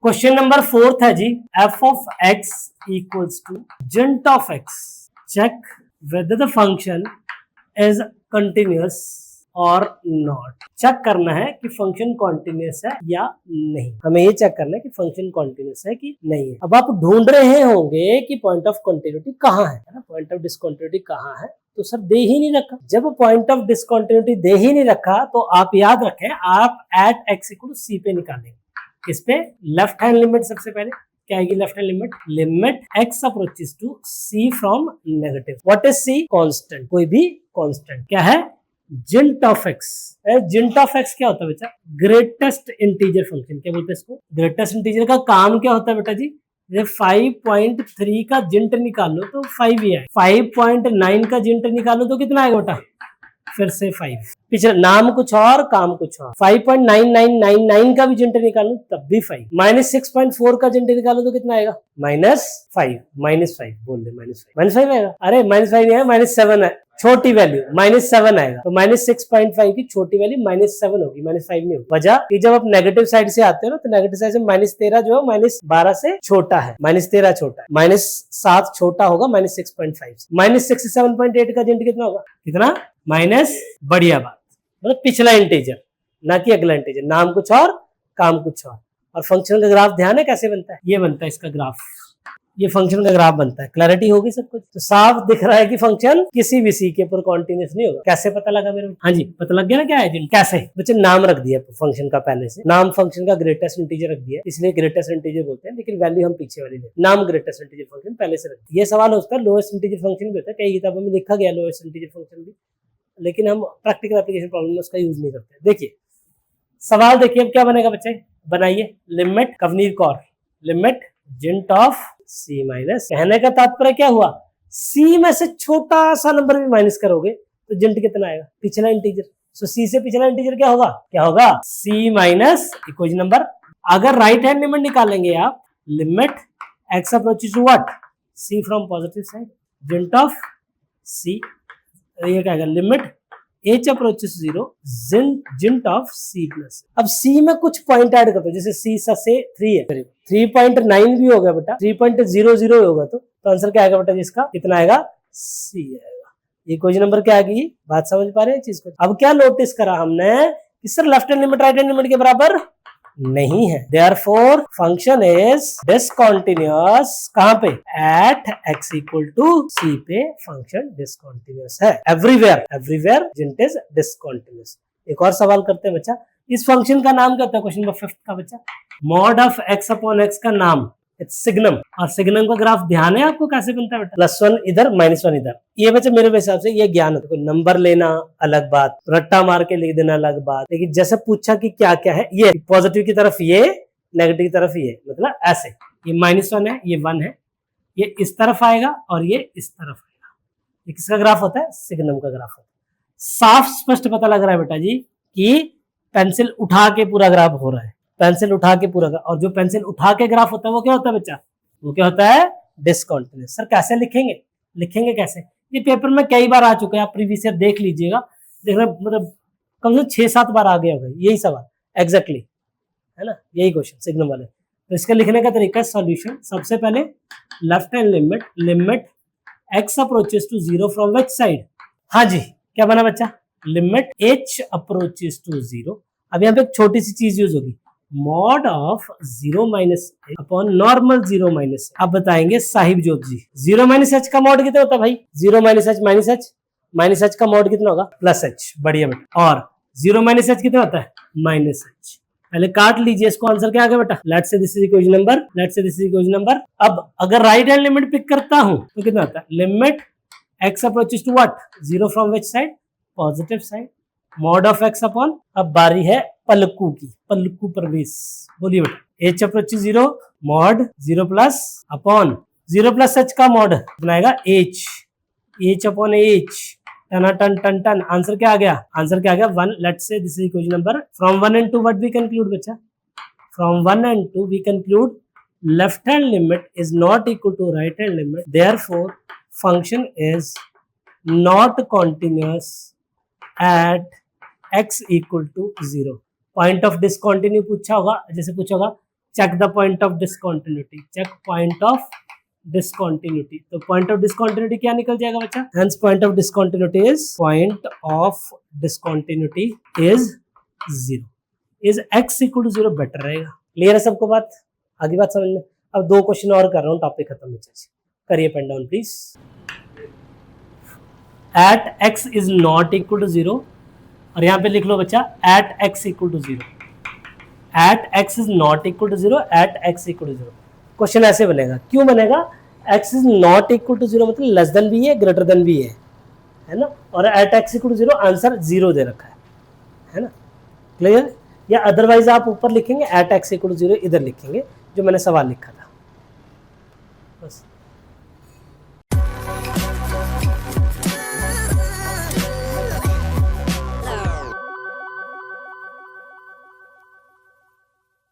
Question number 4 है जी, f of x equals to gent of x. Check whether the function is continuous और not. Check करना है कि function continuous है या नहीं। हमें ये चेक करना है कि फंक्शन कॉन्टिन्यूस है कि नहीं है। अब आप ढूंढ रहे होंगे कि पॉइंट ऑफ कॉन्टिन्यूटी कहाँ है ना, पॉइंट ऑफ डिसकॉन्टिन्यूटी कहाँ है। तो सर दे ही नहीं रखा। जब पॉइंट ऑफ डिसकॉन्टिन्यूटी दे ही नहीं रखा तो आप याद रखें, आप at X equal to C पे निकालेंगे। किस पे? Left hand limit. सबसे पहले क्या आएगी left hand limit? Limit x approaches to C from negative. What is C? Constant, कोई भी कांस्टेंट। क्या है? GINT of X. GINT of X क्या होता है बेटा? Greatest integer function. क्या बोलते हैं इसको? ग्रेटेस्ट इंटीजर का काम क्या होता है बेटा जी? 5.3 का जिंट निकालो तो 5 ही आएगा। 5.9 का जिंट निकालो तो कितना आएगा बेटा? फिर से 5। पिछले नाम कुछ और काम कुछ और। 5.9999 का भी जिंट निकालो तब भी 5। -6.4 का जिंट निकालो तो कितना आएगा? -5। -5 बोल दे, -5 आएगा। अरे -5 नहीं है, -7 है। छोटी वैल्यू -7 आएगा। तो -6.5 की छोटी वैल्यू -7 होगी, -5 नहीं होगी। वजह कि जब आप नेगेटिव साइड से आते हो ना, तो नेगेटिव साइड से -13 जो है -12 से छोटा है। -13 छोटा है, -7 छोटा होगा -6.5 से। -67.8 का जिंट कितना होगा? कितना? माइनस। बढ़िया बात, मतलब पिछला इंटीजर ना कि अगला इंटीजर। नाम कुछ और काम कुछ और फंक्शन का ग्राफ ध्यान है कैसे बनता है? ये बनता है इसका ग्राफ, ये फंक्शन का ग्राफ बनता है। क्लैरिटी होगी सब कुछ? तो साफ दिख रहा है कि फंक्शन किसी भी सी के ऊपर कॉन्टिन्यूस नहीं होगा। कैसे पता लगा मेरे? हाँ जी, पता लग गया ना क्या है? कैसे बच्चे? नाम रख दिया फंक्शन का, पहले से नाम फंक्शन का ग्रेटेस्ट इंटीजर रख दिया, इसलिए ग्रेटेस्ट इंटीजर बोलते हैं, लेकिन वैल्यू हम पीछे वाली लेते। नाम ग्रेटेस्ट इंटीजर फंक्शन पहले से रख दिया। ये सवाल होता है लोएस्ट इंटीजर फंक्शन भी होता है, कई किताबों में लिखा गया लोएस्ट इंटीजर फंक्शन भी, लेकिन हम प्रैक्टिकल एप्लीकेशन प्रॉब्लम में उसका यूज नहीं करते। देखिए सवाल, देखिए अब क्या बनेगा बच्चे, बनाइए। लिमिट कवनीर कौर, लिमिट जिंट ऑफ सी माइनस। कहने का तात्पर्य क्या हुआ? सी में से छोटा सा नंबर भी माइनस करोगे तो जिंट कितना आएगा? पिछला इंटीजर। सो सी से पिछला इंटीजर क्या होगा? क्या होगा? C minus equal number. अगर राइट हैंड लिमिट निकालेंगे आप, limit x approaches to what? C from positive side, जिंट ऑफ सी। ये क्या आएगा? लिमिट h अप्रोचेस 0 जिंट ऑफ c प्लस। अब c में कुछ पॉइंट ऐड करते हो, जैसे c से 3 है, 3.9 भी होगा बेटा, 3.00 होगा तो आंसर क्या आएगा बेटा जिसका? कितना आएगा? c आएगा। ये क्वेश्चन नंबर क्या आ गई? बात समझ पा रहे हैं चीज को? अब क्या नोटिस करा हमने कि sir left hand limit right hand limit के बराबर नहीं है। Therefore, function is discontinuous। कहां पे? At x equal to c पे function discontinuous है। Everywhere जिंट is discontinuous। एक और सवाल करते हैं बच्चा, इस फंक्शन का नाम क्या होता है? क्वेश्चन नंबर 5 का बच्चा, mod of x upon x का नाम सिग्नम। और सिग्नम का ग्राफ ध्यान है आपको कैसे बनता है बेटा? +1 इधर, -1 इधर। ये बच्चे मेरे हिसाब से ये ज्ञान होता है। नंबर लेना अलग बात, रट्टा मार के लिख देना अलग बात, लेकिन जैसे पूछा कि क्या क्या है, ये पॉजिटिव की तरफ ये, नेगेटिव की तरफ ये, मतलब ऐसे। ये -1 है, ये 1 है, ये इस तरफ आएगा और ये इस तरफ आएगा। ये किसका ग्राफ होता है? सिग्नम का ग्राफ होता है। साफ स्पष्ट पता लग रहा है बेटा जी कि पेंसिल उठा के पूरा ग्राफ हो रहा है, पेंसिल उठा के पूरा। और जो पेंसिल उठा के ग्राफ होता है वो क्या होता है बच्चा? वो क्या होता है? डिसकंटिन्यूअस। सर कैसे लिखेंगे कैसे? ये पेपर में कई बार आ चुका है, आप प्रीवियस ईयर देख लीजिएगा, देखना मतलब कम से कम 6-7 बार आ गया होगा यही सवाल एग्जैक्टली, है ना? यही क्वेश्चन सिग्नम वाले। तो इसका लिखने का तरीका, सॉल्यूशन, सबसे पहले left hand limit x approaches to 0 from which side? हाँ जी, क्या बना बच्चा? Limit h approaches to 0। अब यहाँ पे एक छोटी सी चीज यूज होगी, मॉड ऑफ 0 - अपॉन नॉर्मल 0 - अब बताएंगे साहिब जोत जी। 0 - h का मॉड कितना होता है भाई? 0 - h का मॉड कितना होगा? +h। बढ़िया बेटा। और 0 - h कितना होता है? -h। पहले काट लीजिए इसको, आंसर क्या आ गया बेटा? Let's say this is equation number. अब अगर राइट हैंड लिमिट पिक करता हूं तो कितना आता है? Limit x approaches to what? 0 from which side? Positive side, mod of x upon, अब बारी है पलकू की, पलकू प्रवेश। बोलिए बेटा, h approaches 0, mod 0 plus upon 0 + h का मॉड बनाएगा h अपॉन h, टन। आंसर क्या आ गया? 1। Let's say this is equation number. From 1 and 2 what we conclude बच्चा? From 1 and 2 we conclude left hand limit is not equal to right hand limit, therefore function is not continuous at x equal to 0। Point of discontinue पूछा होगा, जैसे पूछा होगा check the point of discontinuity, check point of discontinuity. तो point of discontinuity क्या निकल जाएगा बच्चा? Hence point of discontinuity is 0। Is x equal to 0 better रहेगा। क्लियर है सबको बात? आगे बात समझ में? अब 2 क्वेश्चन और कर रहा हूं, टॉपिक खत्म हो जाए। करिए pen down please. At x is not equal to 0, और यहां पे लिख लो बच्चा at x equal to 0। At x is not equal to 0, at x equal to 0। Question ऐसे बनेगा, क्यों बनेगा? x is not equal to 0 मतलब लेस देन भी है, ग्रेटर देन भी है ना, और at x equal to 0 answer 0 दे रखा है ना। क्लियर? या अदरवाइज आप ऊपर लिखेंगे एट x इक्वल टू 0, इधर लिखेंगे जो मैंने सवाल लिखा था बस।